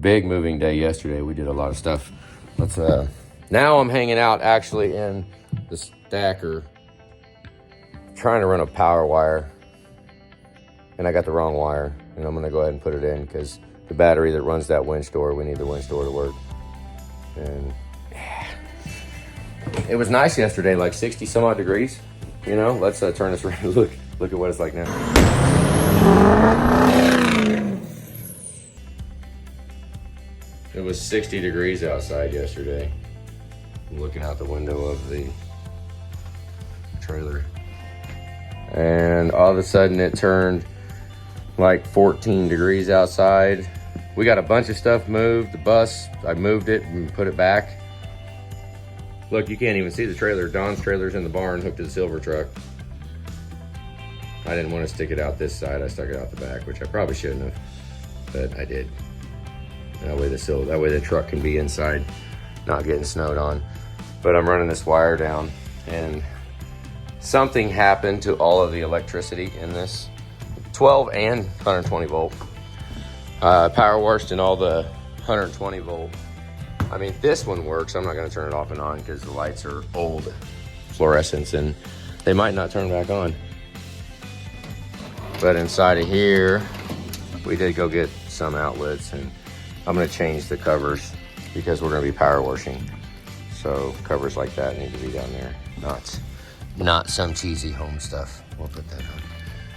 big moving day yesterday. We did a lot of stuff. Let's now I'm hanging out actually in the stacker, trying to run a power wire, and I got the wrong wire, and I'm gonna go ahead and put it in because the battery that runs that winch door, we need the winch door to work. And yeah, it was nice yesterday, like 60 some odd degrees. You know, let's turn this around. Look at what it's like now. It was 60 degrees outside yesterday. I'm looking out the window of the trailer, and all of a sudden it turned like 14 degrees outside. We got a bunch of stuff moved. The bus, I moved it and put it back. Look, you can't even see the trailer. Don's trailer's in the barn hooked to the silver truck. I didn't want to stick it out this side. I stuck it out the back, which I probably shouldn't have, but I did. That way the truck can be inside, not getting snowed on. But I'm running this wire down, and something happened to all of the electricity in this 12 and 120 volt. Power washed in all the 120 volt. I mean, this one works. I'm not gonna turn it off and on because the lights are old fluorescents and they might not turn back on. But inside of here, we did go get some outlets, and I'm gonna change the covers because we're gonna be power washing. So covers like that need to be down there. Not some cheesy home stuff. We'll put that on.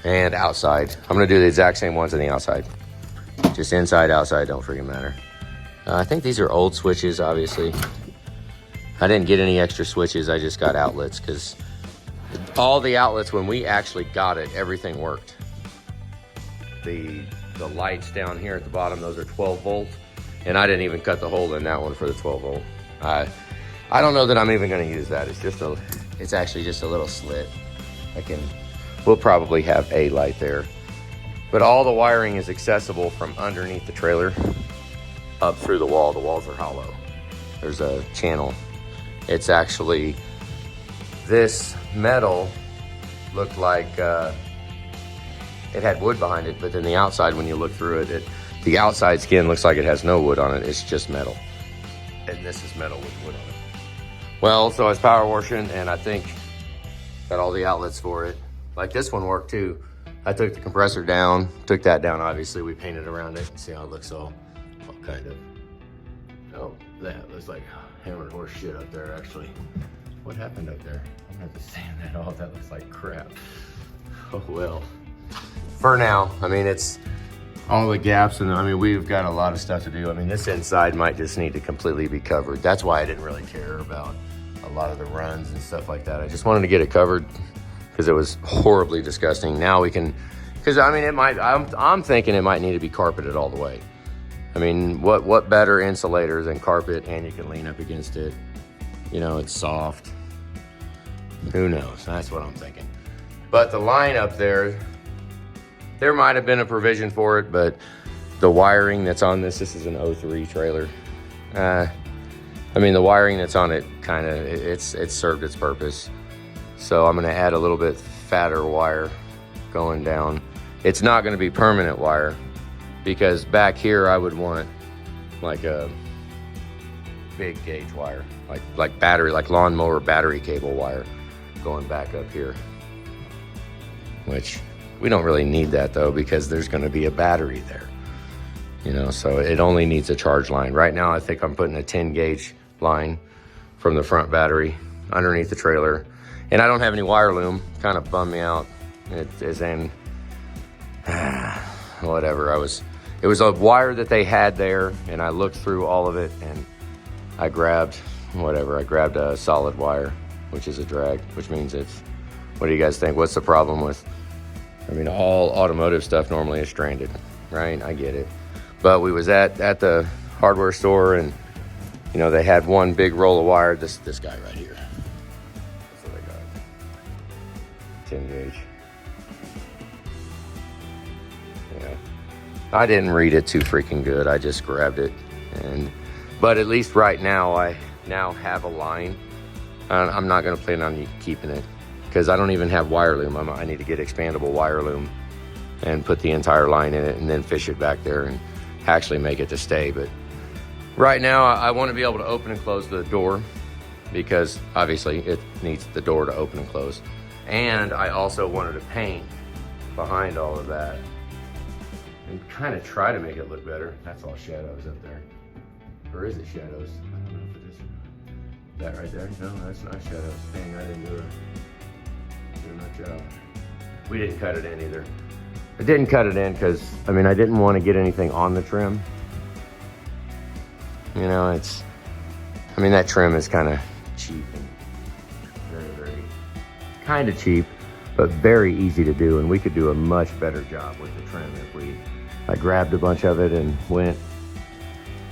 And outside, I'm gonna do the exact same ones on the outside. Just inside, outside, don't freaking matter. I think these are old switches, obviously. I didn't get any extra switches, I just got outlets because all the outlets, when we actually got it, everything worked. The lights down here at the bottom, those are 12 volt, and I didn't even cut the hole in that one for the 12 volt. I don't know that I'm even gonna use that. It's actually just a little slit. We'll probably have a light there. But all the wiring is accessible from underneath the trailer up through the wall. The walls are hollow. There's a channel. It's actually, this metal looked like it had wood behind it, but then the outside, when you look through it, the outside skin looks like it has no wood on it. It's just metal. And this is metal with wood on it. Well, so I was power washing, and I think got all the outlets for it. Like this one worked too. I took the compressor down, took that down, obviously. We painted around it. See how it looks all kind of, oh, that looks like hammered horse shit up there, actually. What happened up there? I'm gonna have to sand that off. That looks like crap. Oh, well. For now, I mean, it's all the gaps, and I mean, we've got a lot of stuff to do. I mean, this inside might just need to completely be covered. That's why I didn't really care about a lot of the runs and stuff like that. I just wanted to get it covered because it was horribly disgusting. Now we can, because I mean, I'm thinking it might need to be carpeted all the way. I mean, what better insulator than carpet, and you can lean up against it. You know, it's soft. Who knows? That's what I'm thinking. But the line up there might have been a provision for it, but the wiring that's on this is an 03 trailer. I mean, the wiring that's on it it's served its purpose. So I'm gonna add a little bit fatter wire going down. It's not gonna be permanent wire, because back here I would want like a big gauge wire, like battery, like lawnmower battery cable wire going back up here, which we don't really need that though, because there's gonna be a battery there, you know, so it only needs a charge line. Right now I think I'm putting a 10 gauge line from the front battery underneath the trailer, and I don't have any wire loom. Kind of bummed me out. It is in whatever. It was a wire that they had there, and I looked through all of it, and I grabbed a solid wire, which is a drag, which means it's, what do you guys think? What's the problem with, I mean, all automotive stuff normally is stranded, right? I get it. But we was at the hardware store, and you know, they had one big roll of wire, this guy right here. That's what I got. 10 gauge. Yeah. I didn't read it too freaking good. I just grabbed it, but at least right now I now have a line. I'm not gonna plan on keeping it because I don't even have wire loom. I need to get expandable wire loom and put the entire line in it and then fish it back there and actually make it to stay. But right now I want to be able to open and close the door, because obviously it needs the door to open and close. And I also wanted to paint behind all of that and kind of try to make it look better. That's all shadows up there. Or is it shadows? I don't know if it is. That right there? No, that's not shadows. Dang, I didn't do my job. We didn't cut it in either. I didn't cut it in because, I mean, I didn't want to get anything on the trim. You know, I mean, that trim is kind of cheap and very kind of cheap, but very easy to do. And we could do a much better job with the trim if I grabbed a bunch of it and went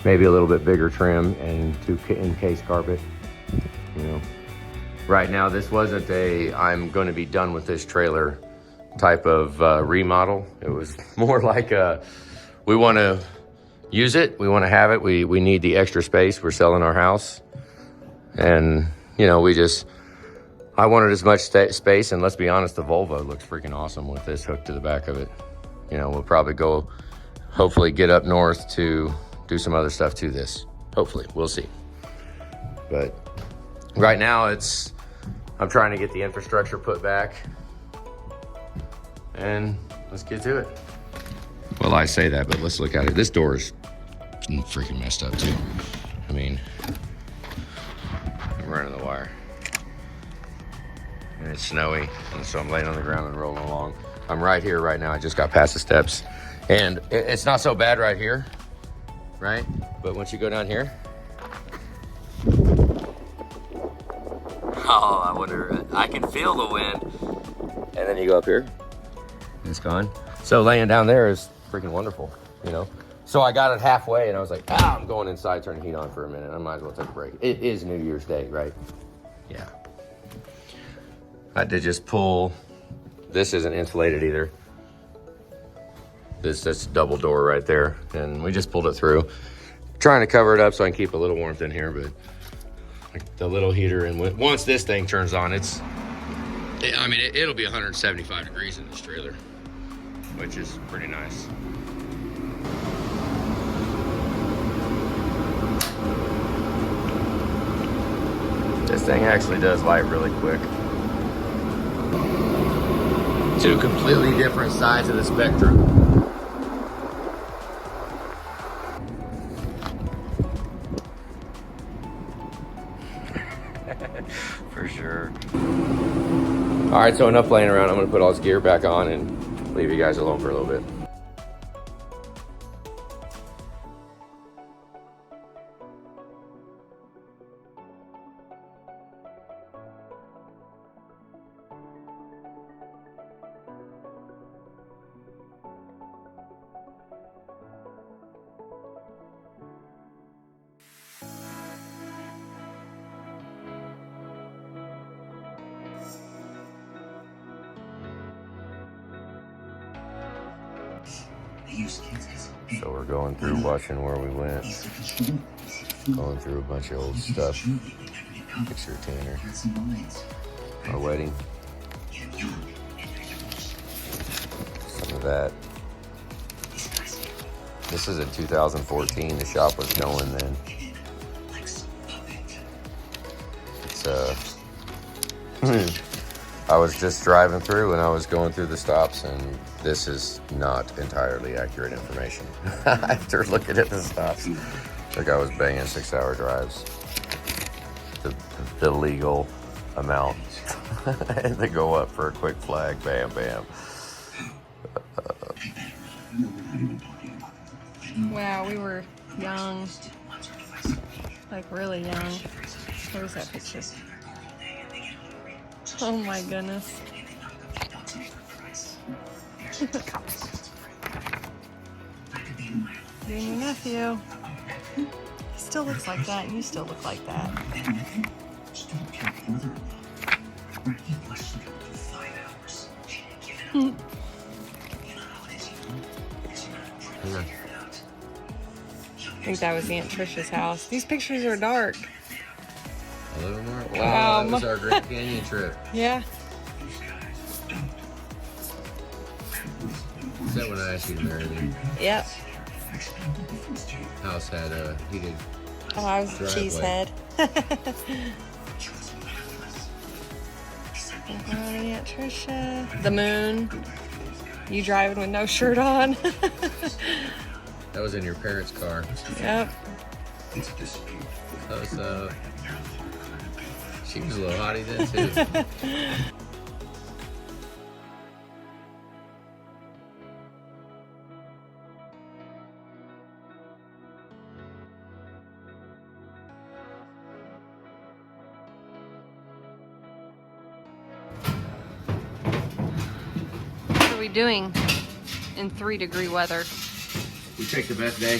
maybe a little bit bigger trim and to encase carpet, you know. Right now, this wasn't I'm going to be done with this trailer type of remodel. It was more like we want to use it, we want to have it, we need the extra space. We're selling our house, and you know, I wanted as much space. And let's be honest, the Volvo looks freaking awesome with this hook to the back of it. You know, we'll probably go, hopefully get up north to do some other stuff to this. Hopefully, we'll see. But right now I'm trying to get the infrastructure put back, and let's get to it. Well, I say that, but let's look at it. This door is freaking messed up too. I mean, I'm running the wire. And it's snowy, and so I'm laying on the ground and rolling along. I'm right here right now. I just got past the steps. And it's not so bad right here, right? But once you go down here, oh, I wonder, I can feel the wind. And then you go up here, and it's gone. So laying down there is freaking wonderful, you know? So I got it halfway, and I was like, I'm going inside, turn the heat on for a minute. I might as well take a break. It is New Year's Day, right? Yeah. I did just pull, this isn't insulated either. That's double door right there. And we just pulled it through. Trying to cover it up so I can keep a little warmth in here, but like the little heater, and once this thing turns on, it'll be 175 degrees in this trailer, which is pretty nice. This thing actually does light really quick. Two completely different sides of the spectrum. For sure. All right, so enough playing around. I'm gonna put all this gear back on and leave you guys alone for a little bit. So we're going through watching where we went, going through a bunch of old stuff. Picture of Tanner, our wedding, some of that. This is in 2014, the shop was going then. It's I was just driving through and I was going through the stops, and this is not entirely accurate information. After looking at the stops, like I was banging 6-hour drives. The legal amount. And they go up for a quick flag, bam, bam. Wow, we were young. Like really young. Where's that picture? Oh my goodness. You and your nephew. He still looks like that, and you still look like that. I think that was Aunt Trisha's house. These pictures are dark. A little more? Wow, that was our Grand Canyon trip. Yeah. Is that when I asked you to marry me? Yep. house had a heated. Oh, I was a cheesehead. Aunt Trisha. The moon. You driving with no shirt on. That was in your parents' car. Yep. So she was a little hottie then too. What are we doing in 3-degree weather? We picked the best day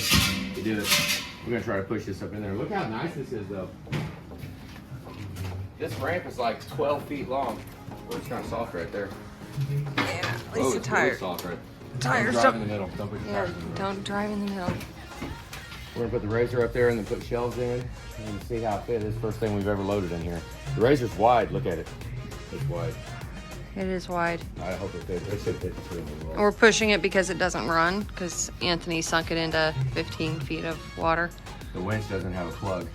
to do it. We're gonna try to push this up in there. Look how nice this is though. This ramp is like 12 feet long. Oh, it's kind of soft right there. Yeah, at Oh, least the it's tire. really soft right. Tires Don't drive don't. in the middle. Don't put your Yeah, tires in the middle. don't drive in the middle. We're gonna put the RZR up there and then put shelves in and see how it fits. This is the first thing we've ever loaded in here. The RZR's wide. Look at it. It's wide. It is wide. I hope it fits. It should fit extremely well. We're pushing it because it doesn't run, because Anthony sunk it into 15 feet of water. The winch doesn't have a plug.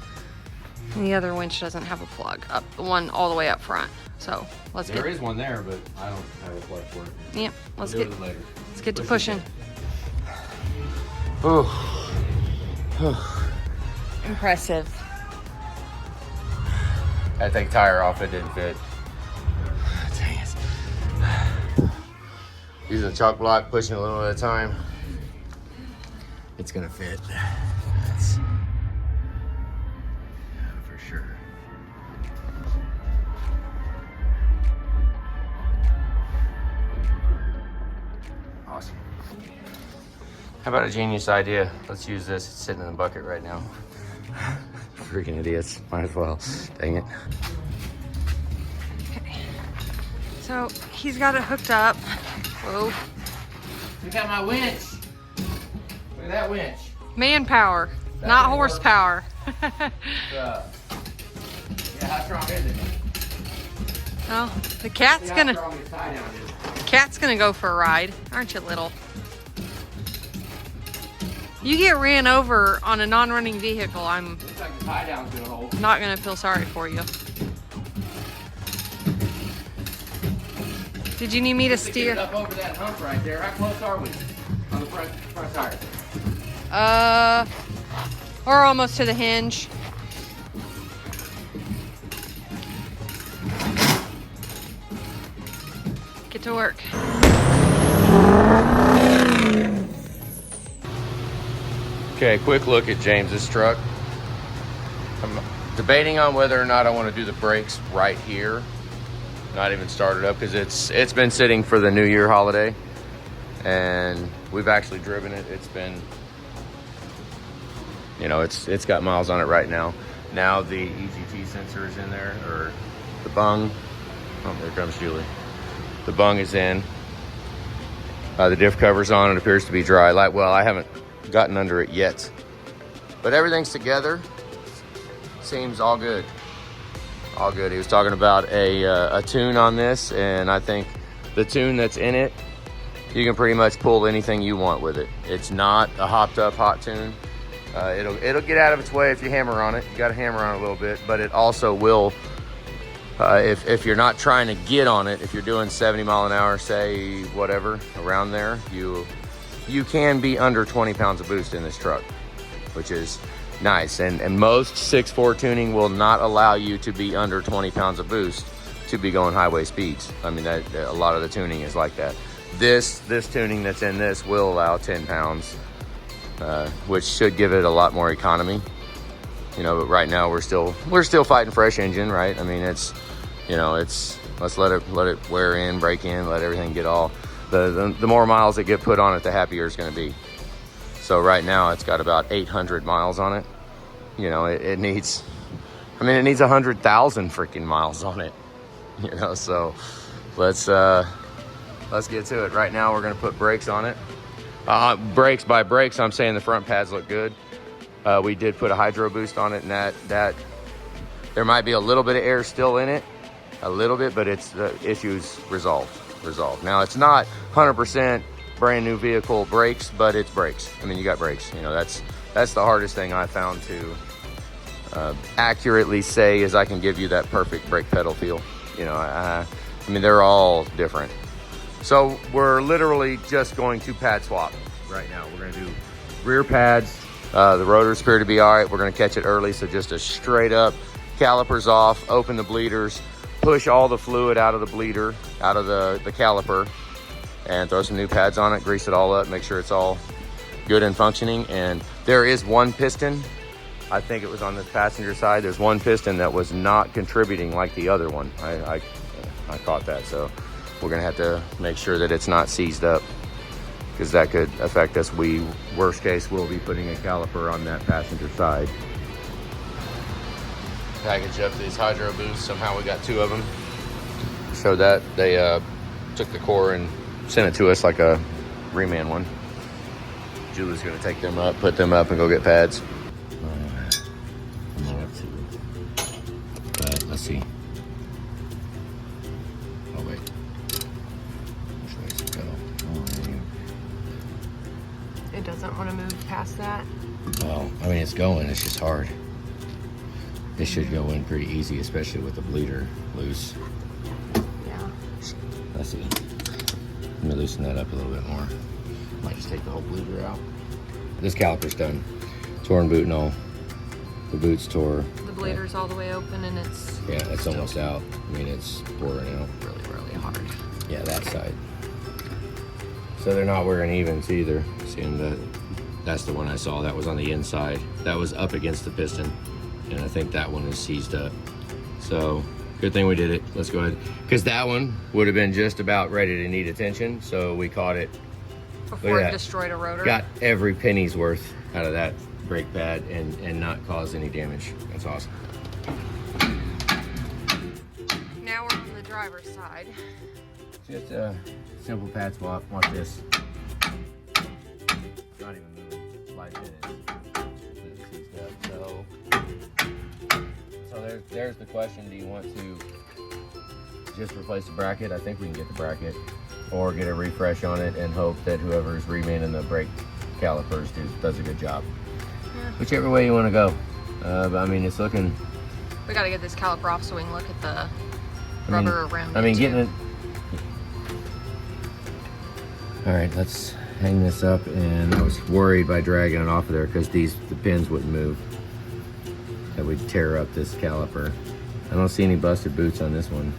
And the other winch doesn't have a plug, up the one all the way up front. So let's There get. is one there, but I don't have a plug for it. Yep. Let's We'll get. do it later. Let's get to Push it pushing. Oh. Impressive. I take tire off. It didn't fit. Dang it. Using the chalk block, pushing a little at a time. It's gonna fit. That's for sure. Awesome. How about a genius idea? Let's use this. It's sitting in the bucket right now. Freaking idiots. Might as well. Dang it. Okay. So he's got it hooked up. Whoa. Look at my winch. Look at that winch. Manpower, not ain't horsepower. Yeah, how strong is it? Well, the cat's How gonna. strong this tie down is. Cat's gonna go for a ride, aren't you, little? You get ran over on a non-running vehicle, I'm Looks like the tie down's gonna hold. not gonna feel sorry for you. Did you need me to To get it steer? up over that hump right there. How close are we on the front tire? We're almost to the hinge. Get to work. Okay, quick look at James's truck. I'm debating on whether or not I want to do the brakes right here. Not even start it up because it's been sitting for the New Year holiday, and we've actually driven it. It's been, you know, it's got miles on it right now. Now the EGT sensor is in there, or the bung. Oh, there comes Julie. The bung is in. The diff cover's on. It appears to be dry. Well, I haven't gotten under it yet, but everything's together. Seems all good. All good. He was talking about a tune on this, and I think the tune that's in it, you can pretty much pull anything you want with it. It's not a hopped up hot tune. It'll get out of its way if you hammer on it. You got to hammer on it a little bit, but it also will. If you're not trying to get on it, if you're doing 70 mile an hour, say whatever around there, you can be under 20 pounds of boost in this truck, which is nice. And most 6.4 tuning will not allow you to be under 20 pounds of boost to be going highway speeds. I mean, that a lot of the tuning is like that. This tuning that's in this will allow 10 pounds, which should give it a lot more economy. You know, but right now we're still fighting fresh engine, right? I mean, let's let it wear in, break in, let everything get all. The more miles that get put on it, the happier it's going to be. So right now it's got about 800 miles on it. You know, it needs 100,000 freaking miles on it. You know, so let's get to it. Right now we're going to put brakes on it. Brakes by brakes, I'm saying the front pads look good. We did put a hydro boost on it, and that there might be a little bit of air still in it, a little bit, but it's the issues resolved. Now it's not 100% brand new vehicle brakes, but it's brakes. I mean, you got brakes. You know, that's That's the hardest thing I found to accurately say, is I can give you that perfect brake pedal feel. You know, I mean, they're all different. So we're literally just going to pad swap right now. We're gonna do rear pads. The rotors appear to be all right. We're gonna catch it early, so just a straight up calipers off, open the bleeders, push all the fluid out of the bleeder, out of the caliper, and throw some new pads on it, grease it all up, make sure it's all good and functioning. And there is one piston, I think it was on the passenger side, there's one piston that was not contributing like the other one. I caught that, so we're gonna have to make sure that it's not seized up, because that could affect us. Worst case, we'll be putting a caliper on that passenger side. Package up these hydro boosts. Somehow we got 2 of them. So that they took the core and sent it to us like a reman one. Julie's gonna take them up, put them up, and go get pads. But let's see. Oh wait. Which way does it go? It doesn't want to move past that. Well, I mean, it's going. It's just hard. It should go in pretty easy, especially with the bleeder loose. Yeah. Let's see. Let me loosen that up a little bit more. Might just take the whole bleeder out. This caliper's done. Torn boot and all. The boot's tore. The bleeder's all the way open, and it's... Yeah, it's almost out. I mean, it's pouring out. really, really hard. Yeah, that side. So they're not wearing evens either. Seeing that, that's the one I saw. That was on the inside. That was up against the piston. And I think that one is seized up. So good thing we did it. Let's go ahead. Because that one would have been just about ready to need attention. So we caught it. Before it destroyed a rotor. Got every penny's worth out of that brake pad and not caused any damage. That's awesome. Now we're on the driver's side. Just a simple pad swap. Watch this. Not even moving. Slide pin is seized up. So there's the question. Do you want to just replace the bracket? I think we can get the bracket, or get a refresh on it and hope that whoever's remanning the brake calipers does a good job. Yeah. Whichever way you want to go. But I mean, it's looking... We got to get this caliper off so we can look at the rubber around it. I mean, getting it... All right, let's hang this up. And I was worried by dragging it off of there because the pins wouldn't move. That would tear up this caliper. I don't see any busted boots on this one.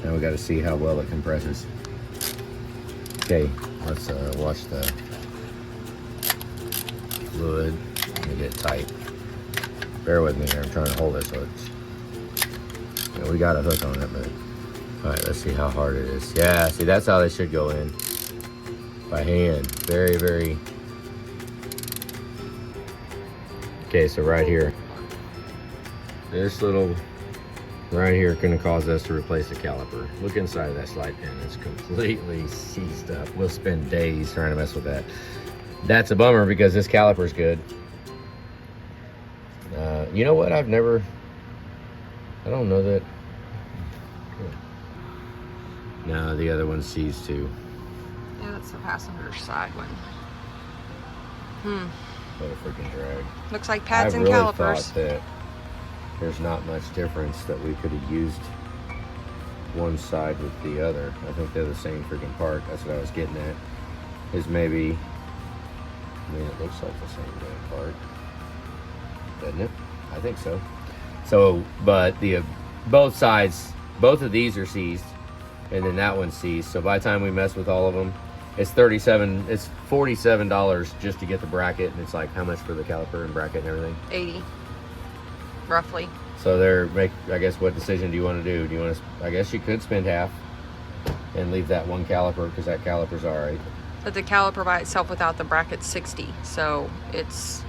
Now we got to see how well it compresses. Okay, let's watch the fluid. Let me get it tight. Bear with me here. I'm trying to hold it so it's... You know, we got a hook on it, but... All right, let's see how hard it is. Yeah, see, that's how they should go in. By hand. Very, very... Okay, so right here. This little... Right here gonna cause us to replace the caliper. Look inside of that slide pin. It's completely seized up. We'll spend days trying to mess with that. That's a bummer because this caliper's good. You know what? I don't know that. No, the other one's seized too. Yeah, that's the passenger side one. What a freaking drag. Looks like pads and really calipers. Thought that there's not much difference, that we could have used one side with the other. I think they're the same freaking part. That's what I was getting at. Is maybe, I mean, it looks like the same damn part, doesn't it? I think so. So, but both sides, both of these are seized, and then that one's seized. So by the time we mess with all of them, it's $47 just to get the bracket, and it's like, how much for the caliper and bracket and everything? 80, roughly. So I guess, what decision do you want to do? Do you want to, I guess you could spend half and leave that one caliper, because that caliper's all right. But the caliper by itself without the bracket's 60, so it's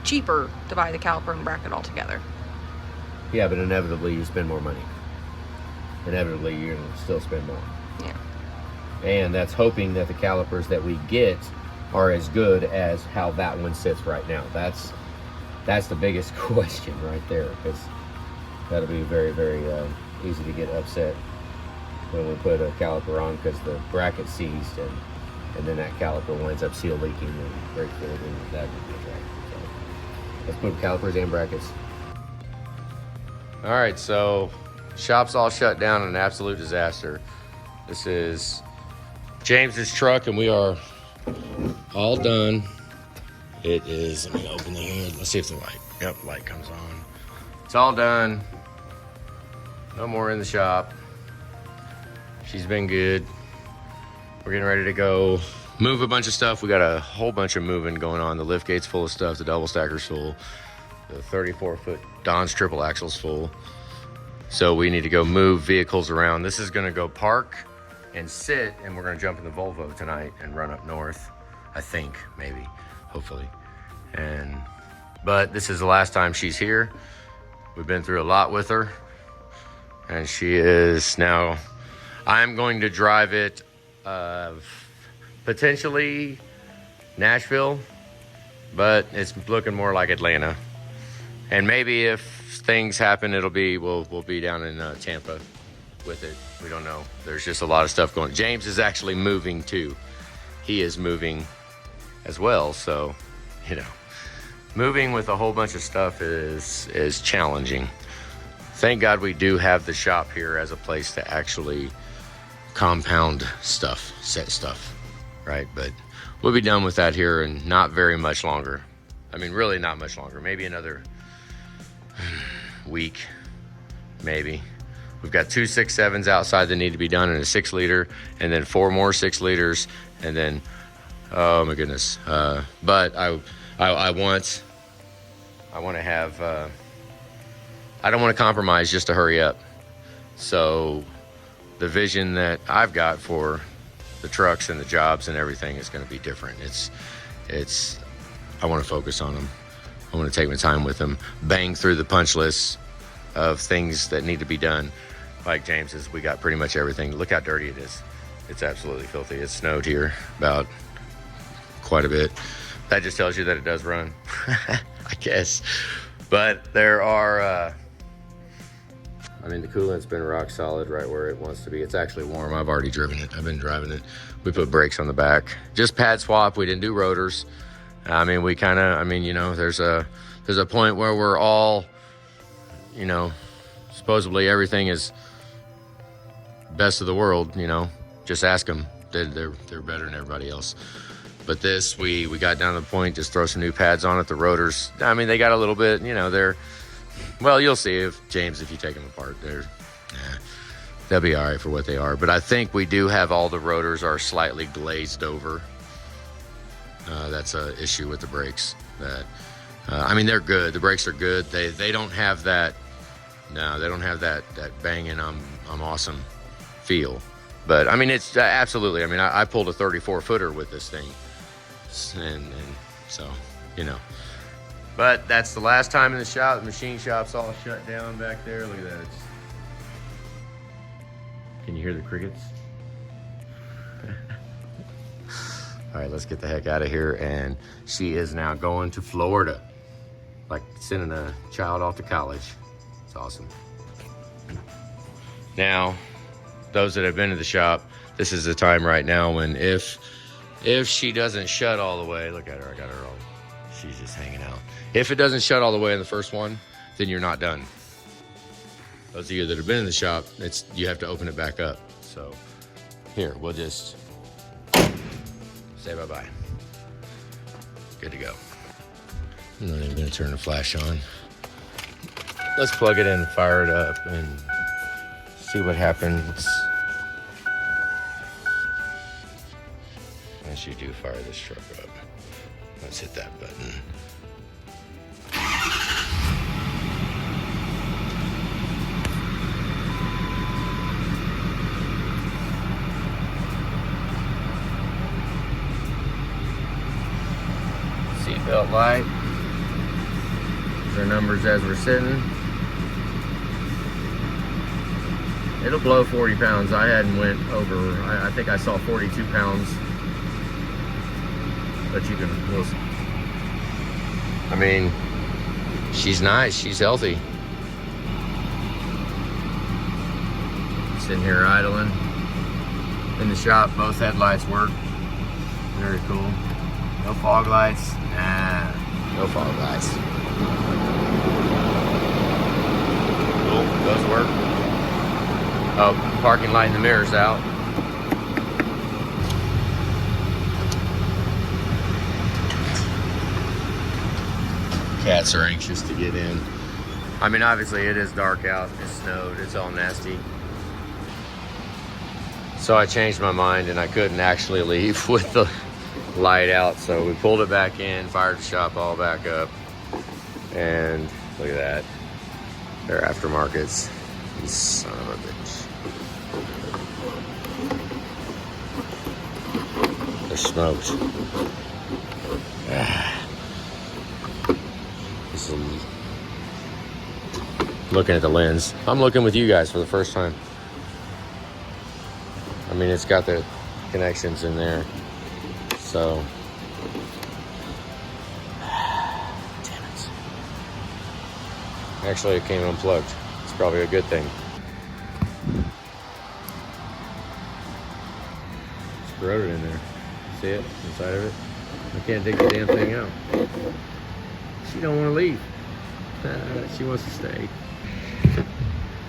cheaper to buy the caliper and bracket all together. Yeah, but inevitably you spend more money. Inevitably you're gonna still spend more. Yeah. And that's hoping that the calipers that we get are as good as how that one sits right now. That's the biggest question right there, because that'll be very, very easy to get upset when we put a caliper on because the bracket's seized, and and then that caliper winds up seal leaking and brake fluid, and that would be right. So let's put calipers and brackets. All right, so shop's all shut down, an absolute disaster. This is James's truck, and we are all done. It is, let me open the hood. Let's see if the light, yep, light comes on. It's all done. No more in the shop. She's been good. We're getting ready to go move a bunch of stuff. We got a whole bunch of moving going on. The lift gate's full of stuff. The double stacker's full. The 34-foot Don's triple axle's full. So we need to go move vehicles around. This is gonna go park and sit, and we're gonna jump in the Volvo tonight and run up north. I think, maybe, hopefully. But this is the last time she's here. We've been through a lot with her. And she is now, I'm going to drive it potentially Nashville, but it's looking more like Atlanta. And maybe if things happen, we'll be down in Tampa with it. We don't know. There's just a lot of stuff going. James is actually moving too. He is moving as well. So, you know, moving with a whole bunch of stuff is challenging. Thank God we do have the shop here as a place to actually compound stuff, set stuff, right? But we'll be done with that here in not very much longer. I mean, really not much longer. Maybe another week, maybe. We've got 2 6.7s outside that need to be done in a 6-liter, and then 4 more 6-liters, and then, oh my goodness. But I want to have, I don't want to compromise just to hurry up. So the vision that I've got for the trucks and the jobs and everything is going to be different. I want to focus on them. I want to take my time with them, bang through the punch list of things that need to be done. Like James's, we got pretty much everything. Look how dirty it is. It's absolutely filthy. It snowed here about quite a bit. That just tells you that it does run, I guess. But there are, I mean, the coolant's been rock solid right where it wants to be. It's actually warm. I've already driven it. I've been driving it. We put brakes on the back. Just pad swap. We didn't do rotors. I mean, we kind of, I mean, you know, there's a point where we're all, you know, supposedly everything is best of the world, you know. Just ask them. They're better than everybody else. But this, we got down to the point, just throw some new pads on it. The rotors, I mean, they got a little bit, you know, well, you'll see if you take them apart, they'll be all right for what they are. But I think we do have all the rotors are slightly glazed over. That's an issue with the brakes. I mean, they're good. The brakes are good. They don't have that. No, they don't have that banging. I'm awesome feel. But I mean, it's absolutely. I mean, I pulled a 34-footer with this thing, and so, you know. But that's the last time in the shop. The machine shop's all shut down back there. Look at that. Can you hear the crickets? All right, let's get the heck out of here. And she is now going to Florida. Like sending a child off to college. It's awesome. Now, those that have been to the shop, this is the time right now when if she doesn't shut all the way, look at her, I got her all, she's just hanging out. If it doesn't shut all the way in the first one, then you're not done. Those of you that have been in the shop, you have to open it back up. So here, we'll just say bye-bye. Good to go. I'm not even gonna turn the flash on. Let's plug it in, fire it up, and see what happens. Once you do fire this truck up, let's hit that button. Seatbelt light. Their numbers as we're sitting. It'll blow 40 pounds. I hadn't went over, I think I saw 42 pounds. But we'll see. I mean, she's nice, she's healthy. Sitting here idling. In the shop, both headlights work. Very cool. No fog lights. Nah, no fog lights. Cool, does work. Oh, parking light in the mirror's out. Cats are anxious to get in. I mean, obviously it is dark out. It snowed. It's all nasty. So I changed my mind and I couldn't actually leave with the light out. So we pulled it back in, fired the shop all back up. And look at that. They're aftermarkets. You son of a bitch. They're smoked. Looking at the lens. I'm looking with you guys for the first time. I mean, it's got the connections in there. So, damn it. Actually, it came unplugged. It's probably a good thing. It's corroded in there. See it inside of it? I can't dig the damn thing out. She don't want to leave. She wants to stay.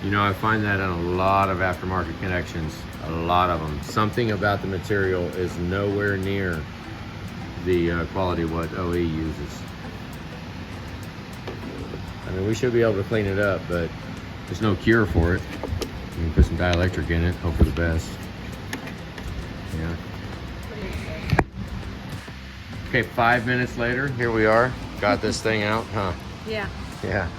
You know, I find that on a lot of aftermarket connections, a lot of them. Something about the material is nowhere near the quality of what OE uses. I mean, we should be able to clean it up, but there's no cure for it. You can put some dielectric in it, hope for the best. Yeah. Okay, 5 minutes later, here we are. Got this thing out, huh? Yeah. Yeah.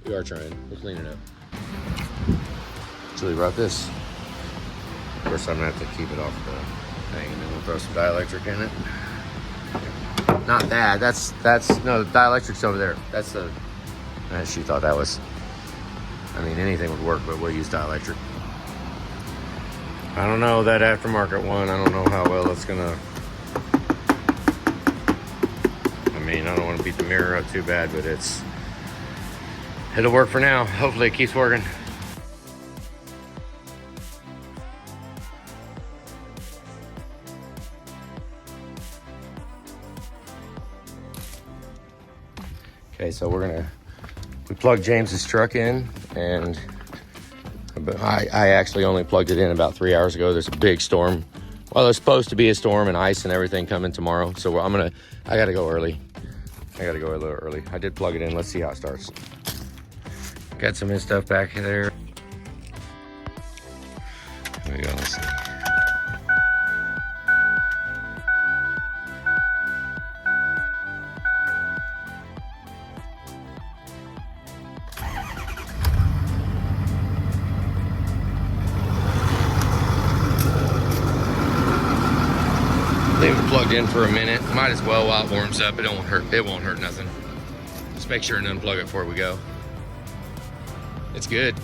We are trying. We'll clean it up. Julie brought this. Of course, I'm gonna have to keep it off the thing, and then we'll throw some dielectric in it. Not that. That's no, the dielectric's over there. That's the. She thought that was. I mean, anything would work, but we'll use dielectric. I don't know that aftermarket one. I don't know how well it's gonna. I mean, I don't want to beat the mirror up too bad, but it'll work for now. Hopefully it keeps working. Okay, so we plugged James's truck in, and I actually only plugged it in about 3 hours ago. There's a big storm. Well, there's supposed to be a storm and ice and everything coming tomorrow. So I gotta go early. I gotta go a little early. I did plug it in. Let's see how it starts. Got some of his stuff back there. Here we go, let's see. Leave it plugged in for a minute. Might as well while it warms up. It won't hurt nothing. Just make sure and unplug it before we go. It's good.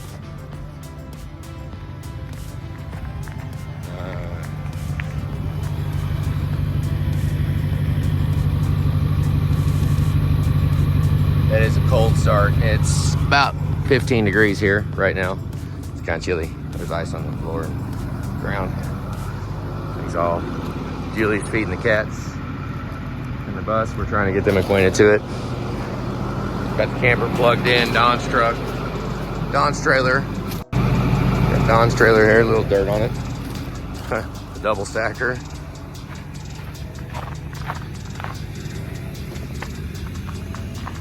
That is a cold start. It's about 15 degrees here right now. It's kind of chilly. There's ice on the floor and ground. Things all. Julie's feeding the cats in the bus. We're trying to get them acquainted to it. Got the camper plugged in, Don's truck. Don's trailer. Got Don's trailer here, a little dirt on it. The double stacker.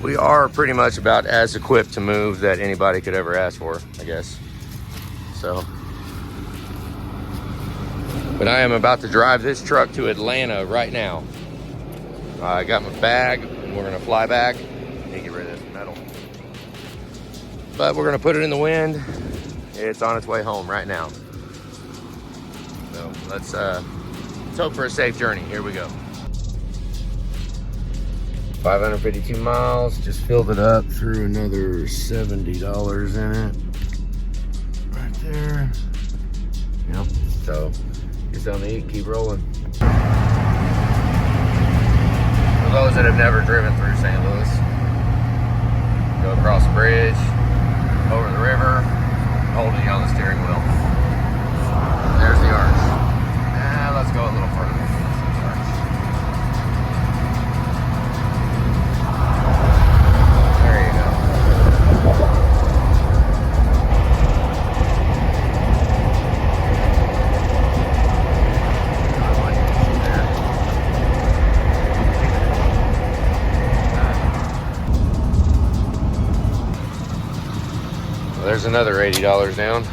We are pretty much about as equipped to move that anybody could ever ask for, I guess. So. But I am about to drive this truck to Atlanta right now. I got my bag and we're gonna fly back. Need to get rid of this metal. But we're gonna put it in the wind. It's on its way home right now. So let's hope for a safe journey. Here we go. 552 miles, just filled it up, threw another $70 in it. Right there. Yep, so just on the keep rolling. For those that have never driven through St. Louis, go across the bridge, over the river, holding you on the steering wheel. There's the arch. Let's go a little further. There you go. Well, there's another $80 down.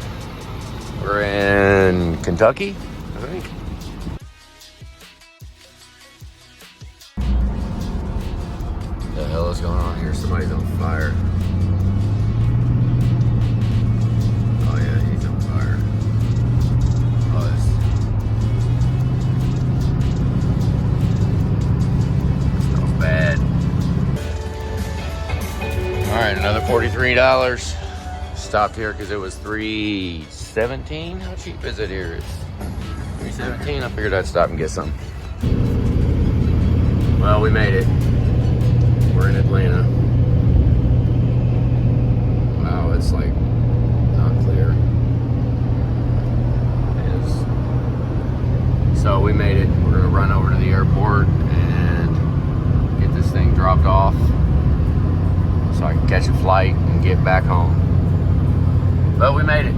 We're in Kentucky, I think. What the hell is going on here? Somebody's on fire. Oh yeah, he's on fire. Oh, this smells bad. All right, another $43. Stopped here because it was $3.17. How cheap is it here? It's $3.17. I figured I'd stop and get some. Well, we made it. We're in Atlanta. Wow, it's like not clear. It is. So we made it. We're gonna run over to the airport and get this thing dropped off so I can catch a flight and get back home. But we made it.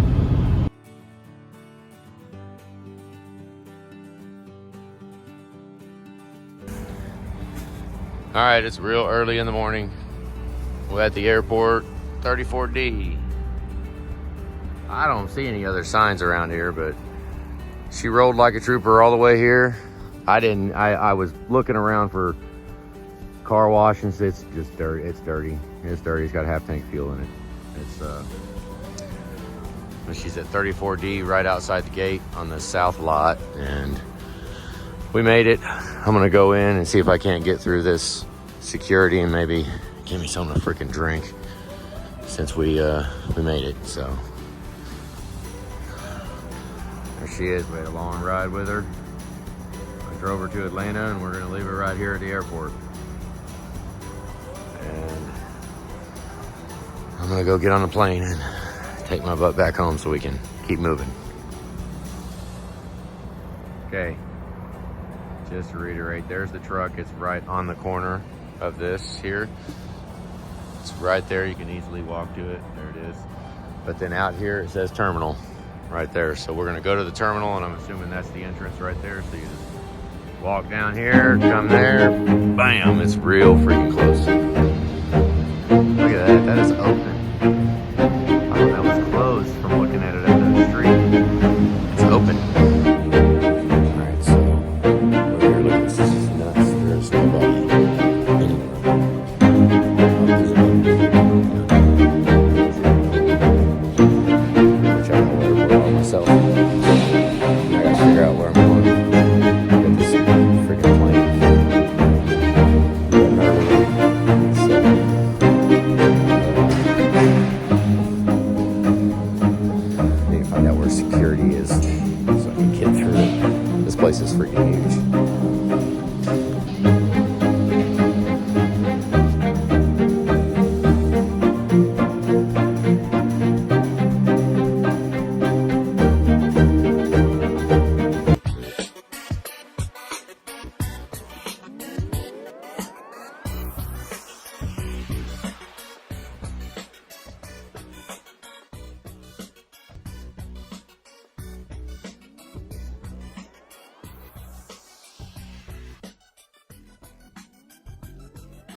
All right, it's real early in the morning. We're at the airport, 34D. I don't see any other signs around here, but she rolled like a trooper all the way here. I was looking around for car wash and it's just dirty. It's dirty. It's dirty. It's got half tank fuel in it. She's at 34D right outside the gate on the south lot, and we made it. I'm gonna go in and see if I can't get through this security and maybe give me something to freaking drink since we made it. So there she is. We had a long ride with her. I drove her to Atlanta and we're gonna leave her right here at the airport. And I'm gonna go get on the plane and take my butt back home so we can keep moving. Okay, just to reiterate, there's the truck. It's right on the corner of this here. It's right there. You can easily walk to it. There it is. But then out here it says terminal right there. So we're gonna go to the terminal, and I'm assuming that's the entrance right there. So you just walk down here, come there, bam, it's real freaking close. Look at that, that is open. I thought that was closed from looking at it at the street. It's open. Alright, so we're here looking, this is nuts. There's nobody anywhere. Which I don't know where we're all myself. I gotta figure out where I'm going. Get this freaking plane. Security is so I can get through it. This place is freaking huge.